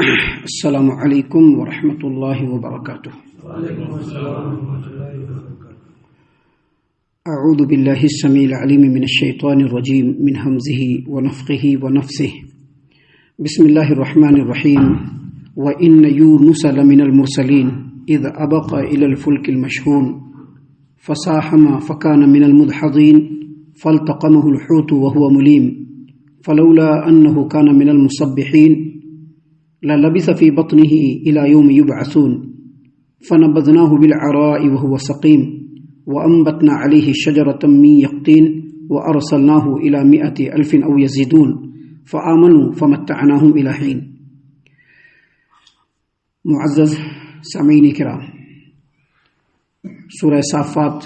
السلام علیکم ورحمۃ اللہ وبرکاتہ۔ اعوذ باللہ السمیع العلیم من الشیطان الرجیم من ہمزہ ونفخہ ونفثہ۔ بسم اللہ الرحمن الرحیم۔ وَإِنَّ يُونُسَ لَمِنَ الْمُرْسَلِينَ إِذْ أَبَقَ إِلَى الْفُلْكِ الْمَشْحُونِ فَسَاهَمَ فَكَانَ مِنَ الْمُدْحَضِينَ فَالْتَقَمَهُ الْحُوتُ وَهُوَ مُلِيمٌ فَلَوْلَا أَنَّهُ كَانَ مِنَ الْمُسَبِّحِينَ لَلَبِثَ فِي بَطْنِهِ إِلَى يَوْمِ يُبْعَثُونَ فَنَبَذْنَاهُ بِالْعَرَاءِ وَهُوَ سَقِيمٌ وَأَنبَتْنَا عَلَيْهِ شَجَرَةً مِّن يَقْطِينٍ وَأَرْسَلْنَاهُ إِلَى 100,000 أَوْ يَزِيدُونَ فَآمَنُوا فَمَتَّعْنَاهُمْ إِلَى حِينٍ۔ معزز سامعین کرام، سورہ صافات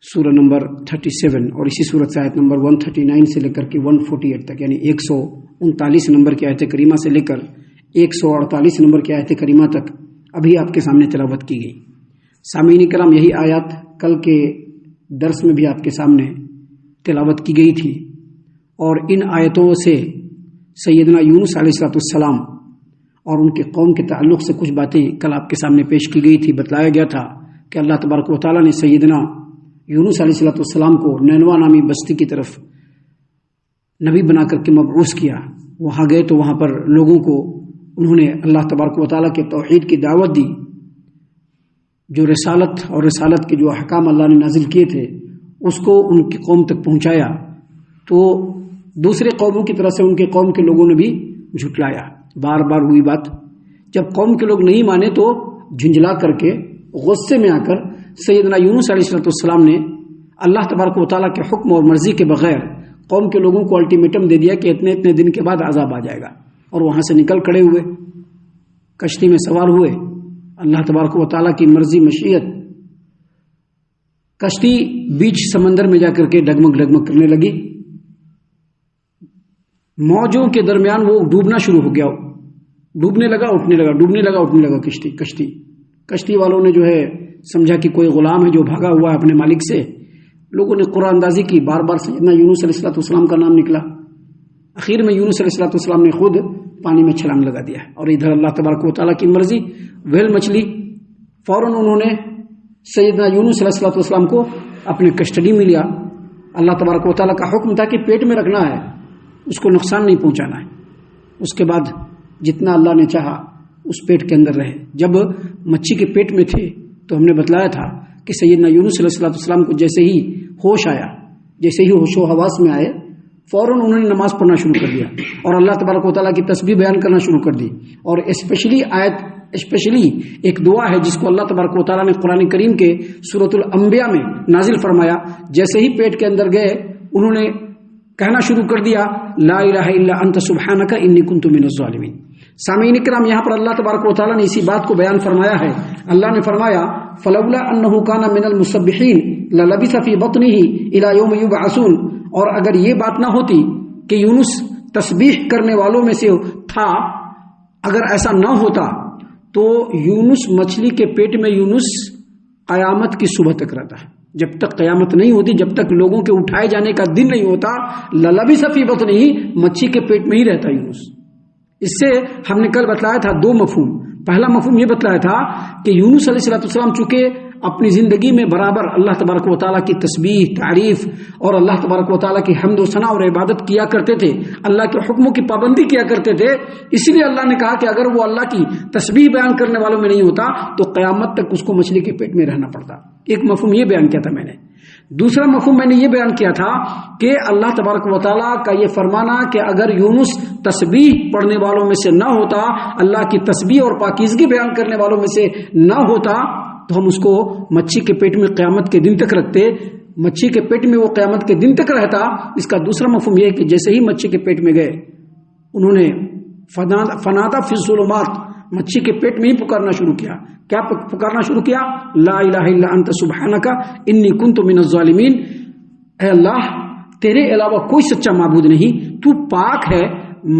سورہ نمبر 37 اور اسی سورت سے آیت نمبر 139 سے لے کر کے 148 تک، یعنی 139 نمبر کی آیت کریمہ سے لے کر 148 نمبر کی آیت کریمہ تک ابھی آپ کے سامنے تلاوت کی گئی۔ سامعین کرام، یہی آیات کل کے درس میں بھی آپ کے سامنے تلاوت کی گئی تھی، اور ان آیتوں سے سیدنا یونس علیہ السلام اور ان کے قوم کے تعلق سے کچھ باتیں کل آپ کے سامنے پیش کی گئی تھی۔ بتلایا گیا تھا کہ اللہ تبارک و تعالیٰ نے سیدنا یونس علیہ السلام کو نینوا نامی بستی کی طرف نبی بنا کر کے مبعوث کیا۔ وہاں گئے تو وہاں پر لوگوں کو انہوں نے اللہ تبارک و تعالیٰ کے توحید کی دعوت دی، جو رسالت اور رسالت کے جو احکام اللہ نے نازل کیے تھے اس کو ان کی قوم تک پہنچایا، تو دوسرے قوموں کی طرف سے ان کے قوم کے لوگوں نے بھی جھٹلایا۔ بار بار ہوئی بات، جب قوم کے لوگ نہیں مانے تو جھنجلا کر کے غصے میں آ کر سیدنا یونس علیہ السلام نے اللہ تبارک و تعالیٰ کے حکم اور مرضی کے بغیر قوم کے لوگوں کو الٹیمیٹم دے دیا کہ اتنے اتنے دن کے بعد عذاب آ جائے گا، اور وہاں سے نکل کھڑے ہوئے، کشتی میں سوار ہوئے۔ اللہ تبارک و تعالیٰ کی مرضی مشیت، کشتی بیچ سمندر میں جا کر کے ڈگمگ ڈگمگ کرنے لگی، موجوں کے درمیان وہ ڈوبنا شروع ہو گیا، ڈوبنے لگا اٹھنے لگا، ڈوبنے لگا اٹھنے لگا کشتی والوں نے جو ہے سمجھا کہ کوئی غلام ہے جو بھاگا ہوا ہے اپنے مالک سے۔ لوگوں نے قرآن اندازی کی، بار بار سیدنا یونس علیہ السلام کا نام نکلا۔ اخیر میں یونس علیہ السلام نے خود پانی میں چھلانگ لگا دیا، اور ادھر اللہ تبارک و تعالیٰ کی مرضی، ویل مچھلی فوراً انہوں نے سیدنا یونس علیہ السلام کو اپنے کسٹڈی میں لیا۔ اللہ تبارک و تعالیٰ کا حکم تھا کہ پیٹ میں رکھنا ہے، اس کو نقصان نہیں پہنچانا ہے۔ اس کے بعد جتنا اللہ نے چاہا اس پیٹ کے اندر رہے۔ جب مچھی کے پیٹ میں تھے تو ہم نے بتلایا تھا کہ سیدنا یونس علیہ السلام کو جیسے ہی ہوش آیا، جیسے ہی ہوش و حواس میں آئے، فوراً انہوں نے نماز پڑھنا شروع کر دیا اور اللہ تبارک و تعالیٰ کی تسبیح بیان کرنا شروع کر دی۔ اور اسپیشلی ایک دعا ہے جس کو اللہ تبارک و تعالیٰ نے قرآن کریم کے سورۃ الانبیاء میں نازل فرمایا۔ جیسے ہی پیٹ کے اندر گئے انہوں نے کہنا شروع کر دیا، لا الہ الا انت سبحانک انی کنت من الظالمین۔ سامعین کرام، یہاں پر اللہ تبارک و تعالیٰ نے اسی بات کو بیان فرمایا ہے۔ اللہ نے فرمایا، فلولا انہ کان من المسبحین للبث فی بطنہ الی یوم یبعثون۔ اور اگر یہ بات نہ ہوتی کہ یونس تسبیح کرنے والوں میں سے تھا، اگر ایسا نہ ہوتا تو یونس مچھلی کے پیٹ میں یونس قیامت کی صبح تک رہتا ہے۔ جب تک قیامت نہیں ہوتی، جب تک لوگوں کے اٹھائے جانے کا دن نہیں ہوتا، للبث فی بطنہ، مچھی کے پیٹ میں ہی رہتا یونس۔ اس سے ہم نے کل بتلایا تھا دو مفہوم۔ پہلا مفہوم یہ بتلایا تھا کہ یونس علیہ السلام چونکہ اپنی زندگی میں برابر اللہ تبارک و تعالیٰ کی تسبیح، تعریف اور اللہ تبارک و تعالیٰ کی حمد و ثنا اور عبادت کیا کرتے تھے، اللہ کے حکموں کی پابندی کیا کرتے تھے، اس لیے اللہ نے کہا کہ اگر وہ اللہ کی تسبیح بیان کرنے والوں میں نہیں ہوتا تو قیامت تک اس کو مچھلی کے پیٹ میں رہنا پڑتا۔ ایک مفہوم یہ بیان کیا تھا میں نے۔ دوسرا مفہوم میں نے یہ بیان کیا تھا کہ اللہ تبارک و تعالیٰ کا یہ فرمانا کہ اگر یونس تسبیح پڑھنے والوں میں سے نہ ہوتا، اللہ کی تسبیح اور پاکیزگی بیان کرنے والوں میں سے نہ ہوتا، تو ہم اس کو مچھی کے پیٹ میں قیامت کے دن تک رکھتے، مچھی کے پیٹ میں وہ قیامت کے دن تک رہتا۔ اس کا دوسرا مفہوم یہ ہے کہ جیسے ہی مچھی کے پیٹ میں گئے انہوں نے فنادا فی الظلمات، مچھی کے پیٹ میں ہی پکارنا شروع کیا۔ کیا پکارنا شروع کیا؟ لا الہ الا انت سبحانک انی کنت من الظالمین۔ اے اللہ، تیرے علاوہ کوئی سچا معبود نہیں، تو پاک ہے،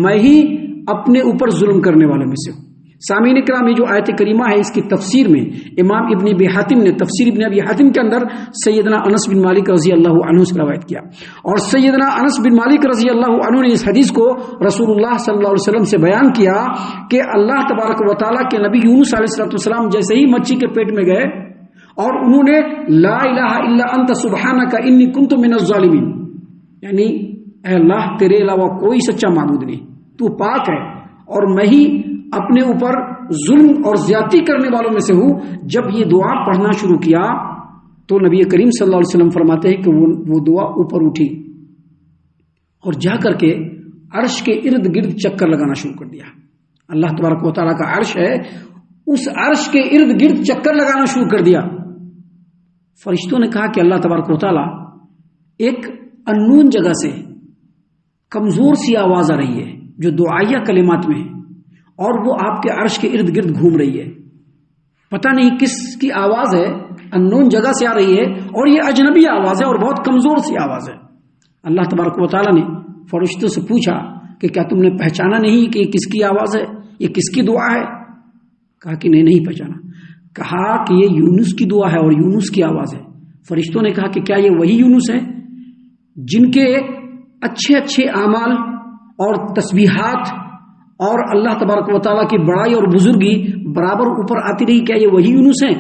میں ہی اپنے اوپر ظلم کرنے والوں میں سے ہوں۔ سامعین کرام، یہ جو آیت کریمہ ہے اس کی تفسیر میں امام ابن ابی حاتم نے تفسیر ابن ابی حاتم کے اندر سیدنا انس بن مالک رضی اللہ عنہ سے روایت کیا، اور سیدنا انس بن مالک رضی اللہ عنہ نے اس حدیث کو رسول اللہ صلی اللہ علیہ وسلم سے بیان کیا کہ اللہ تبارک و تعالیٰ کے نبی یونس علیہ السلام جیسے ہی مچھی کے پیٹ میں گئے اور انہوں نے لا الہ الا انت سبحانک انی کنت من الظالمین، یعنی اے اللہ تیرے علاوہ کوئی سچا معبود نہیں، تو پاک ہے اور میں ہی اپنے اوپر ظلم اور زیادتی کرنے والوں میں سے ہوں، جب یہ دعا پڑھنا شروع کیا تو نبی کریم صلی اللہ علیہ وسلم فرماتے ہیں کہ وہ دعا اوپر اٹھی اور جا کر کے عرش کے ارد گرد چکر لگانا شروع کر دیا۔ اللہ تبارک و تعالیٰ کا عرش ہے، اس عرش کے ارد گرد چکر لگانا شروع کر دیا۔ فرشتوں نے کہا کہ اللہ تبارک و تعالیٰ ایک انون جگہ سے کمزور سی آواز آ رہی ہے جو دعائیہ کلمات میں ہے، اور وہ آپ کے عرش کے ارد گرد گھوم رہی ہے، پتہ نہیں کس کی آواز ہے، انون جگہ سے آ رہی ہے اور یہ اجنبی آواز ہے اور بہت کمزور سی آواز ہے۔ اللہ تبارک و تعالیٰ نے فرشتوں سے پوچھا کہ کیا تم نے پہچانا نہیں کہ یہ کس کی آواز ہے، یہ کس کی دعا ہے؟ کہا کہ نہیں پہچانا۔ کہا کہ یہ یونس کی دعا ہے اور یونس کی آواز ہے۔ فرشتوں نے کہا کہ کیا یہ وہی یونس ہے جن کے اچھے اچھے اعمال اور تسبیحات اور اللہ تبارک و تعالیٰ کی بڑائی اور بزرگی برابر اوپر آتی رہی، کیا یہ وہی یونس ہیں؟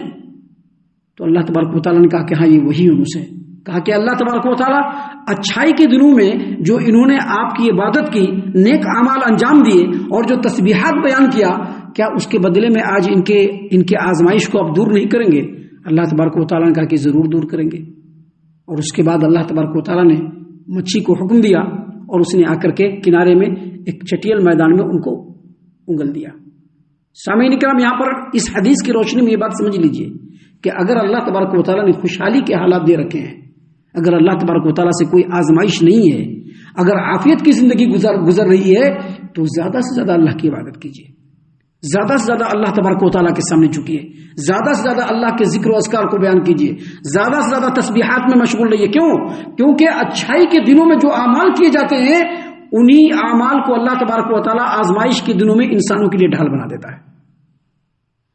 تو اللہ تبارک و تعالیٰ نے کہا کہ ہاں یہ وہی یونس ہے۔ کہا کہ اللہ تبارک و تعالیٰ اچھائی کے دنوں میں جو انہوں نے آپ کی عبادت کی، نیک اعمال انجام دیے اور جو تسبیحات بیان کیا، کیا اس کے بدلے میں آج ان کے آزمائش کو آپ دور نہیں کریں گے؟ اللہ تبارک و تعالیٰ نے کہا کہ ضرور دور کریں گے۔ اور اس کے بعد اللہ تبارک و تعالیٰ نے مچھی کو حکم دیا اور اس نے آ کر کے کنارے میں ایک چٹیل میدان میں ان کو انگل دیا۔ سامعین کرام، یہاں پر اس حدیث کی روشنی میں یہ بات سمجھ لیجئے کہ اگر اللہ تبارک و تعالیٰ نے خوشحالی کے حالات دے رکھے ہیں، اگر اللہ تبارک و تعالیٰ سے کوئی آزمائش نہیں ہے، اگر عافیت کی زندگی گزر رہی ہے، تو زیادہ سے زیادہ اللہ کی عبادت کیجیے، زیادہ سے زیادہ اللہ تبارک و تعالیٰ کے سامنے جھکیے، زیادہ سے زیادہ اللہ کے ذکر و اذکار کو بیان کیجیے، زیادہ سے زیادہ تسبیحات میں مشغول رہیے۔ کیونکہ اچھائی کے دنوں میں جو اعمال کیے جاتے ہیں، انہی اعمال کو اللہ تبارک و تعالیٰ آزمائش کے دنوں میں انسانوں کے لیے ڈھال بنا دیتا ہے۔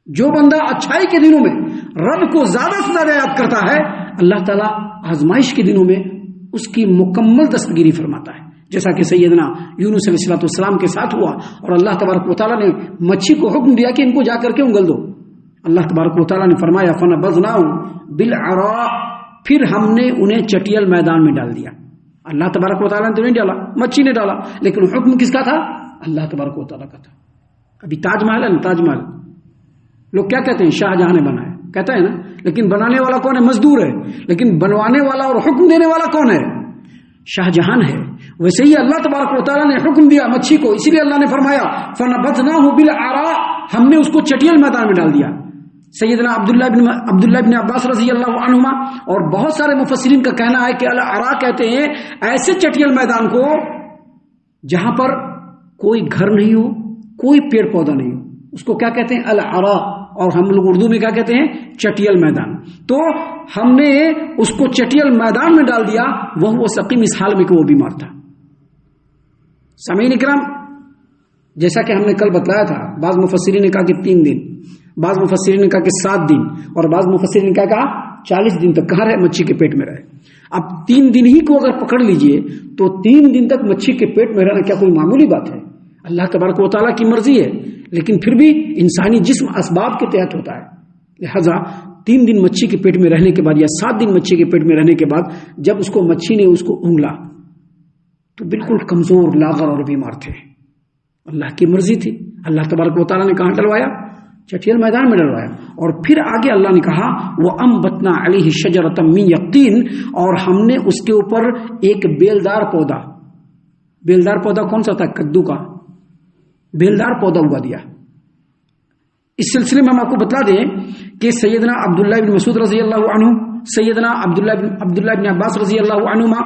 جو بندہ اچھائی کے دنوں میں رب کو زیادہ سے زیادہ یاد کرتا ہے، اللہ تعالیٰ آزمائش کے دنوں میں اس کی مکمل دستگیری فرماتا ہے، جیسا کہ سیدنا یونس علیہ السلام کے ساتھ ہوا، اور اللہ تبارک و تعالیٰ نے مچھی کو حکم دیا کہ ان کو جا کر کے انگل دو۔ اللہ تبارک و تعالیٰ نے فرمایا فَنَبَذْنَاهُ بِالْعَرَاءِ، پھر ہم نے انہیں چٹیل میدان میں ڈال دیا۔ اللہ تبارک و تعالیٰ نے تو نہیں ڈالا، مچھی نے ڈالا، لیکن حکم کس کا تھا؟ اللہ تبارک و تعالیٰ کا تھا۔ ابھی تاج محل ہے نا، تاج محل لوگ کیا کہتے ہیں؟ شاہ جہاں نے بنایا، کہتا ہے نا، لیکن بنانے والا کون ہے؟ مزدور ہے، لیکن بنوانے والا اور حکم دینے والا کون ہے؟ شاہ جہان ہے۔ ویسے ہی اللہ تبارک و تعالیٰ نے حکم دیا مچھی کو، اسی لیے اللہ نے فرمایا فَنَبَذْنَاهُ بِالْعَرَاءِ، ہم نے اس کو چٹیل میدان میں ڈال دیا۔ سیدنا عبداللہ بن عباس رضی اللہ عنہما اور بہت سارے مفسرین کا کہنا ہے کہ العراء کہتے ہیں ایسے چٹیل میدان کو جہاں پر کوئی گھر نہیں ہو، کوئی پیڑ پودا نہیں ہو، اس کو کیا کہتے ہیں؟ العراء، اور ہم لوگ اردو میں کیا کہتے ہیں؟ چٹیل میدان۔ تو ہم نے اس کو چٹیل میدان میں ڈال دیا، وہ سقیم، اس حال میں کہ وہ بیمار تھا۔ سامعین اکرام، جیسا کہ ہم نے کل بتلایا تھا، بعض مفسرین نے کہا کہ 3 دن، بعض مفسرین نے کہا کہ 7 دن، اور بعض مفسرین نے کہا 40 دن تک کہاں رہے؟ مچھی کے پیٹ میں رہے۔ اب 3 دن ہی کو اگر پکڑ لیجئے تو 3 دن تک مچھی کے پیٹ میں رہنا کیا کوئی معمولی بات ہے؟ اللہ تبارک و تعالیٰ کی مرضی ہے، لیکن پھر بھی انسانی جسم اسباب کے تحت ہوتا ہے، لہذا 3 دن مچھی کے پیٹ میں رہنے کے بعد یا 7 دن مچھی کے پیٹ میں رہنے کے بعد جب اس کو مچھی نے اس کو انگلا تو بالکل کمزور، لاغر اور بیمار تھے۔ اللہ کی مرضی تھی، اللہ تبارک و تعالیٰ نے کہاں ڈلوایا؟ چٹیل میدان میں ڈلوایا۔ اور پھر آگے اللہ نے کہا وَأَنبَتْنَا عَلَيْهِ شَجَرَةً مِّن يَقْطِينٍ، اور ہم نے اس کے اوپر ایک بیلدار پودا، بیلدار پودا کون سا تھا؟ کدو کا بیلدار پودا اگا دیا۔ اس سلسلے میں ہم آپ کو بتا دیں کہ سیدنا عبداللہ بن مسعود رضی اللہ عنہ، سیدنا عبداللہ بن عباس رضی اللہ عنہما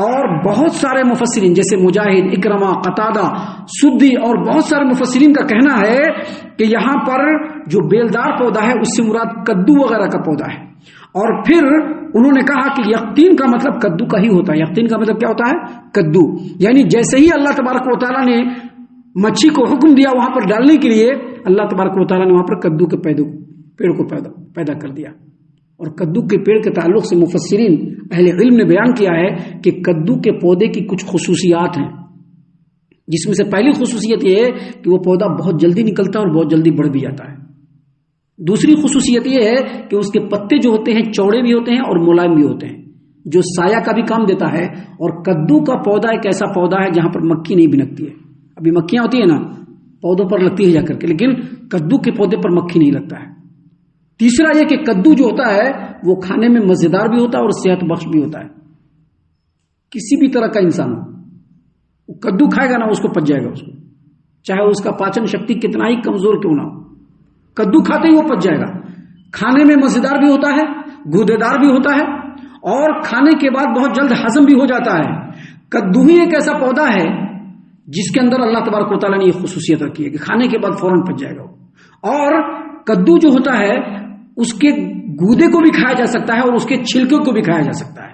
اور بہت سارے مفسرین جیسے مجاہد، اکرمہ، قتادہ، سدی اور بہت سارے مفسرین کا کہنا ہے کہ یہاں پر جو بیلدار پودا ہے اس سے مراد کدو وغیرہ کا پودا ہے۔ اور پھر انہوں نے کہا کہ یقطین کا مطلب کدو کا ہی ہوتا ہے۔ یقطین کا مطلب کیا ہوتا ہے؟ کدو، یعنی جیسے ہی اللہ تبارک و تعالیٰ نے مچھی کو حکم دیا وہاں پر ڈالنے کے لیے، اللہ تبارک و تعالیٰ نے وہاں پر کدو کے پیڑ کو پیدا کر دیا. اور کدو کے پیڑ کے تعلق سے مفسرین اہل علم نے بیان کیا ہے کہ کدو کے پودے کی کچھ خصوصیات ہیں، جس میں سے پہلی خصوصیت یہ ہے کہ وہ پودا بہت جلدی نکلتا ہے اور بہت جلدی بڑھ بھی جاتا ہے. دوسری خصوصیت یہ ہے کہ اس کے پتے جو ہوتے ہیں چوڑے بھی ہوتے ہیں اور ملائم بھی ہوتے ہیں، جو سایہ کا بھی کام دیتا ہے. اور کدو کا پودا ایک ایسا پودا ہے جہاں پر مکھی نہیں بنکتی ہے. ابھی مکھیاں ہوتی ہیں نا پودوں پر لگتی ہے جا کر کے، لیکن کدو کے پودے پر مکھی نہیں لگتا ہے. تیسرا یہ کہ کدو جو ہوتا ہے وہ کھانے میں مزیدار بھی ہوتا ہے اور صحت بخش بھی ہوتا ہے. کسی بھی طرح کا انسان ہو کدو کھائے گا نا اس کو پچ جائے گا، اس کو چاہے اس کا پاچن شکتی کتنا ہی کمزور کیوں نہ ہو، کدو کھاتے ہی وہ پچ جائے گا. کھانے میں مزیدار بھی ہوتا ہے، گودے دار بھی ہوتا ہے، اور کھانے کے بعد بہت جلد ہضم بھی ہو جاتا ہے. کدو ہی ایک ایسا پودا ہے جس کے اندر اللہ تبارک و تعالیٰ نے یہ خصوصیت رکھی ہے کہ کھانے کے بعد فوراً پچ جائے گا. اور کدو جو ہوتا ہے اس کے گودے کو بھی کھایا جا سکتا ہے اور اس کے چھلکے کو بھی کھایا جا سکتا ہے.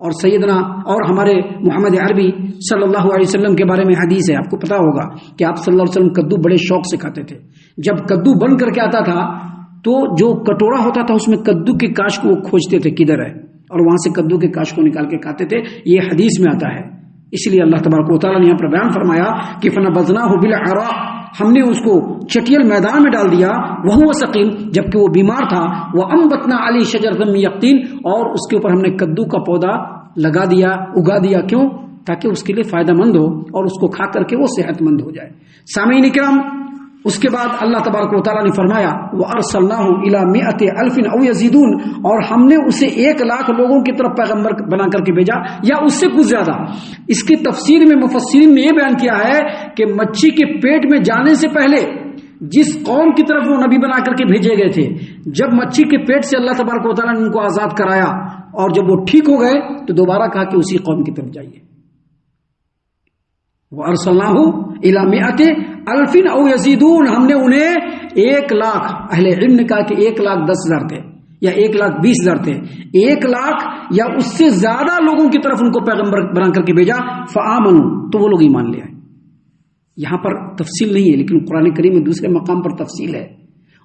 اور سیدنا اور ہمارے محمد عربی صلی اللہ علیہ وسلم کے بارے میں حدیث ہے، آپ کو پتا ہوگا کہ آپ صلی اللہ علیہ وسلم کدو بڑے شوق سے کھاتے تھے. جب کدو بن کر کے آتا تھا تو جو کٹورا ہوتا تھا اس میں کدو کے کاش کو وہ کھوجتے تھے کدھر ہے، اور وہاں سے کدو کے کاش کو نکال کے کھاتے تھے. یہ حدیث میں آتا ہے. اس لیے اللہ تبارک و تعالیٰ نے یہاں پر بیان فرمایا کہ فنبذناہ بالعراء، ہم نے اس کو چٹیل میدان میں ڈال دیا، وہو سقیم، جبکہ وہ بیمار تھا. وانبتنا علی شجرۃ من یقطین، اور اس کے اوپر ہم نے کدو کا پودا لگا دیا، اگا دیا. کیوں؟ تاکہ اس کے لیے فائدہ مند ہو اور اس کو کھا کر کے وہ صحت مند ہو جائے. سامعین کرام، اس کے بعد اللہ تبارک و تعالیٰ نے فرمایا وَأَرْسَلْنَاهُ إِلَى مِئَةِ أَلْفٍ أَوْ يَزِيدُونَ، اور ہم نے اسے 1,00,000 لوگوں کی طرف پیغمبر بنا کر کے بھیجا یا اس سے کچھ زیادہ. اس کی تفسیر میں مفسرین نے یہ بیان کیا ہے کہ مچھی کے پیٹ میں جانے سے پہلے جس قوم کی طرف وہ نبی بنا کر کے بھیجے گئے تھے، جب مچھی کے پیٹ سے اللہ تبارک و تعالیٰ نے ان کو آزاد کرایا اور جب وہ ٹھیک ہو گئے تو دوبارہ کہا کہ اسی قوم کی طرف جائیے. وَأَرْسَلْنَاهُ إِلَى مِئَةِ أَلْفٍ أَوْ يَزِيدُونَ، ہم نے انہیں 1,00,000، اہل علم نے کہا کہ 1,10,000 تھے یا 1,20,000 تھے، 1,00,000 یا اس سے زیادہ لوگوں کی طرف ان کو پیغمبر بنا کر کے بھیجا. فآمنوا، تو وہ لوگ ایمان لے آئے. یہاں پر تفصیل نہیں ہے لیکن قرآن کریم میں دوسرے مقام پر تفصیل ہے.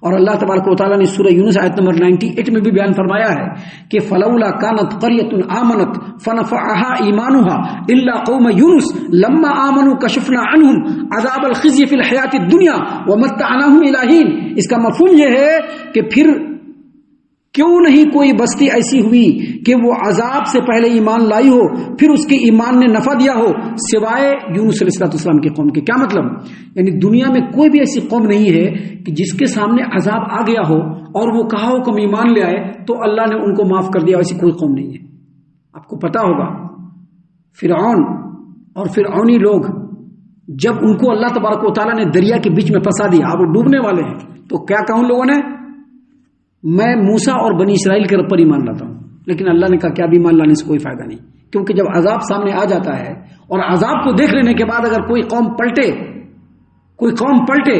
اور اللہ تبارک و تعالیٰ نے سورہ یونس آیت نمبر 98 میں بھی بیان فرمایا ہے کہ فلولا كانت قرية آمنت فنفعها ایمانها الا قوم یونس لما آمنوا کشفنا عنهم عذاب الخزي في الحیاة الدنیا ومتعناهم الى حین. اس کا مفہوم یہ ہے کہ پھر کیوں نہیں کوئی بستی ایسی ہوئی کہ وہ عذاب سے پہلے ایمان لائی ہو، پھر اس کے ایمان نے نفع دیا ہو سوائے یونس علیہ السلام کی قوم کے. کیا مطلب؟ یعنی دنیا میں کوئی بھی ایسی قوم نہیں ہے کہ جس کے سامنے عذاب آ گیا ہو اور وہ کہا ہو کہ ہم ایمان لے آئے تو اللہ نے ان کو معاف کر دیا. ایسی کوئی قوم نہیں ہے. آپ کو پتا ہوگا فرعون اور فرعونی لوگ جب ان کو اللہ تبارک و تعالیٰ نے دریا کے بیچ میں پھنسا دیا، اب وہ ڈوبنے والے ہیں، تو کیا کہا ان لوگوں نے؟ میں موسیٰ اور بنی اسرائیل کے رب پر ایمان لاتا ہوں. لیکن اللہ نے کہا کہ اب ایمان لانے سے کوئی فائدہ نہیں، کیونکہ جب عذاب سامنے آ جاتا ہے اور عذاب کو دیکھ لینے کے بعد اگر کوئی قوم پلٹے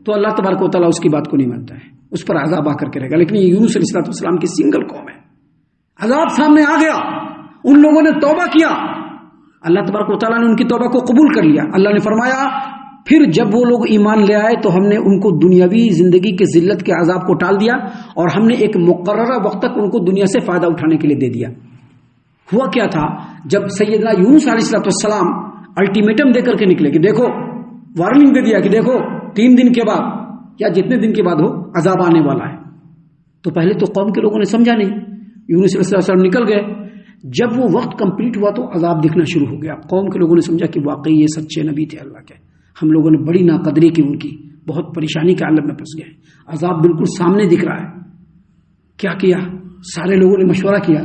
تو اللہ تبارک و تعالیٰ اس کی بات کو نہیں مانتا ہے، اس پر عذاب آ کر کے رہے گا. لیکن یہ یونس علیہ السلام کی سنگل قوم ہے. عذاب سامنے آ گیا، ان لوگوں نے توبہ کیا، اللہ تبارک و تعالیٰ نے ان کی توبہ کو قبول کر لیا. اللہ نے فرمایا پھر جب وہ لوگ ایمان لے آئے تو ہم نے ان کو دنیاوی زندگی کے ذلت کے عذاب کو ٹال دیا اور ہم نے ایک مقررہ وقت تک ان کو دنیا سے فائدہ اٹھانے کے لیے دے دیا. ہوا کیا تھا؟ جب سیدنا یونس علیہ السلام الٹیمیٹم دے کر کے نکلے کہ دیکھو، وارننگ دے دیا کہ دیکھو 3 دن کے بعد یا جتنے دن کے بعد ہو عذاب آنے والا ہے، تو پہلے تو قوم کے لوگوں نے سمجھا نہیں. یونس علیہ السلام نکل گئے. جب وہ وقت کمپلیٹ ہوا تو عذاب دکھنا شروع ہو گیا. قوم کے لوگوں نے سمجھا کہ واقعی یہ سچے نبی تھے اللہ کے. ہم لوگوں نے بڑی ناقدری کی، ان کی بہت پریشانی کے عالم میں پھنس گئے. عذاب بالکل سامنے دکھ رہا ہے. کیا کیا؟ سارے لوگوں نے مشورہ کیا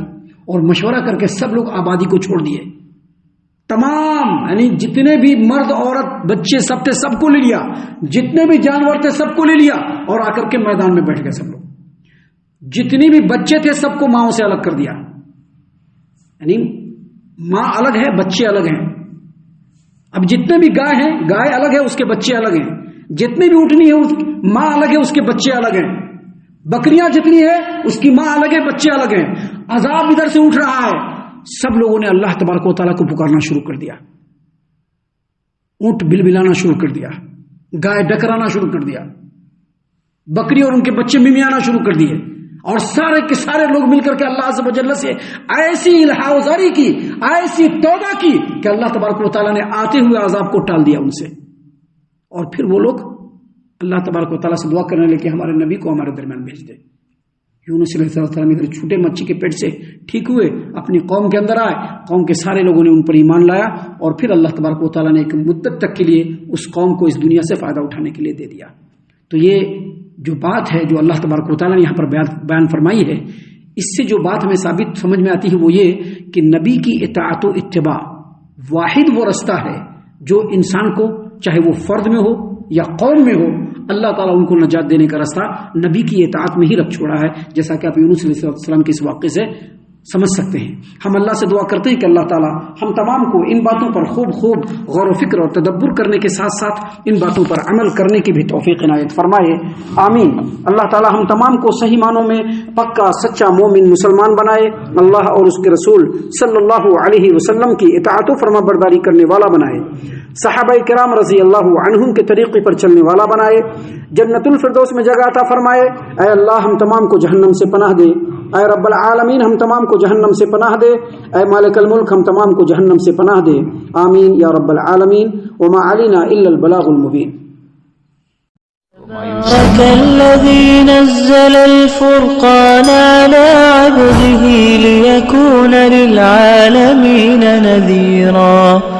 اور مشورہ کر کے سب لوگ آبادی کو چھوڑ دیے. تمام یعنی جتنے بھی مرد عورت بچے سب تھے سب کو لے لیا، جتنے بھی جانور تھے سب کو لے لیا اور آ کر کے میدان میں بیٹھ گئے سب لوگ. جتنی بھی بچے تھے سب کو ماؤں سے الگ کر دیا. یعنی ماں الگ ہے، بچے الگ ہیں. اب جتنے بھی گائے ہیں، گائے الگ ہے، اس کے بچے الگ ہیں. جتنے بھی اونٹنی ہے، ماں الگ ہے، اس کے بچے الگ ہیں. بکریاں جتنی ہے اس کی ماں الگ ہے، بچے الگ ہیں. عذاب ادھر سے اٹھ رہا ہے. سب لوگوں نے اللہ تبارک و تعالیٰ کو پکارنا شروع کر دیا. اونٹ بلبلانا شروع کر دیا، گائے ڈکرانا شروع کر دیا. بکری اور ان کے بچے ممیانا شروع کر دیے، اور سارے کے سارے لوگ مل کر کے اللہ عز و جل سے ایسی الحاوزاری کی، ایسی توبہ کی کہ اللہ تبارک و تعالیٰ نے آتے ہوئے عذاب کو ٹال دیا ان سے. اور پھر وہ لوگ اللہ تبارک و تعالیٰ سے دعا کرنے لگے کہ ہمارے نبی کو ہمارے درمیان بھیج دے. یونس علیہ السلام ادھر چھوٹے مچھی کے پیٹ سے ٹھیک ہوئے، اپنی قوم کے اندر آئے، قوم کے سارے لوگوں نے ان پر ایمان لایا، اور پھر اللہ تبارک و تعالیٰ نے ایک مدت تک کے لیے اس قوم کو اس دنیا سے فائدہ اٹھانے کے لیے دے دیا. تو یہ جو بات ہے جو اللہ تبارک و تعالیٰ نے یہاں پر بیان فرمائی ہے، اس سے جو بات ہمیں ثابت سمجھ میں آتی ہے وہ یہ کہ نبی کی اطاعت و اتباع واحد وہ رستہ ہے جو انسان کو، چاہے وہ فرد میں ہو یا قوم میں ہو، اللہ تعالیٰ ان کو نجات دینے کا راستہ نبی کی اطاعت میں ہی رکھ چھوڑا ہے، جیسا کہ آپ یونس علیہ السلام کے اس واقعے سے سمجھ سکتے ہیں. ہم اللہ سے دعا کرتے ہیں کہ اللہ تعالیٰ ہم تمام کو ان باتوں پر خوب غور و فکر اور تدبر کرنے کے ساتھ ساتھ ان باتوں پر عمل کرنے کی بھی توفیق عنایت فرمائے، آمین. اللہ تعالیٰ ہم تمام کو صحیح معنوں میں پکا سچا مومن مسلمان بنائے، اللہ اور اس کے رسول صلی اللہ علیہ وسلم کی اطاعت و فرما برداری کرنے والا بنائے، صحابہ کرام رضی اللہ عنہم کے طریقے پر چلنے والا بنائے، جنت الفردوس میں جگہ عطا فرمائے. اے اللہ ہم تمام کو جہنم سے پناہ دے، اے رب العالمین ہم تمام کو جہنم سے پناہ دے، اے مالک الملک ہم تمام کو جہنم سے پناہ دے، آمین یا رب العالمین. وما علینا الا البلاغ المبین. تبارك الذي نزل الفرقان على عبده ليكون للعالمين نذيرا.